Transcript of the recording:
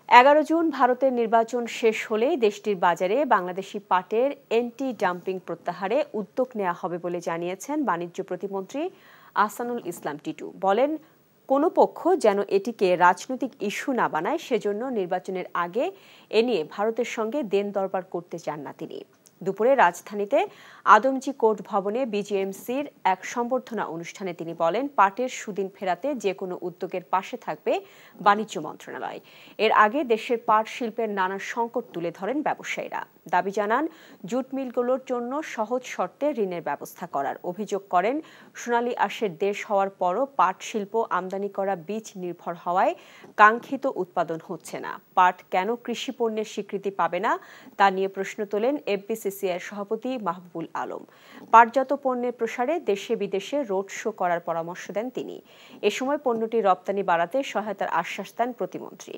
11 June ভারতের নির্বাচন শেষ হলেই দেশটির বাজারে বাংলাদেশি পাটের এন্টি ডাম্পিং প্রত্যাহারে উদ্যোগ নেওয়া হবে বলে জানিয়েছেন বাণিজ্য প্রতিমন্ত্রী আহসানুল ইসলাম টিটু। বলেন, কোনো পক্ষ যেন এটিকে রাজনৈতিক ইস্যু না বানায়, সেজন্য নির্বাচনের আগে এ নিয়ে ভারতের সঙ্গে দেন দরবার করতে চান না তিনি। দুপুরে রাজধানীতে আদমজী কোর্ট ভবনে বিজিএমসির এক সম্বর্ধনা অনুষ্ঠানে তিনি বলেন, পাটের সুদিন ফেরাতে যে কোনো উদ্যোগের পাশে থাকবে বাণিজ্য মন্ত্রণালয়। এর আগে দেশের পাট শিল্পের নানা সংকট তুলে ধরেন ব্যবসায়ীরা। দাবি জানান জুট মিলগুলোর জন্য সহজ শর্তে ঋণের ব্যবস্থা করার। অভিযোগ করেন, সোনালী আঁশের দেশ হওয়ার পরও পাট শিল্প আমদানি করা বীজ নির্ভর হওয়ায় কাঙ্ক্ষিত উৎপাদন হচ্ছে না। পাট কেন কৃষি পণ্যের স্বীকৃতি পাবে না তা নিয়ে প্রশ্ন তোলেন এফবিসিসিআই সভাপতি মাহবুবুল আলম। পাটজাত পণ্যের প্রসারে দেশে বিদেশে রোড শো করার পরামর্শ দেন তিনি। এ সময় পণ্যটি রপ্তানি বাড়াতে সহায়তার আশ্বাস দেন প্রতিমন্ত্রী।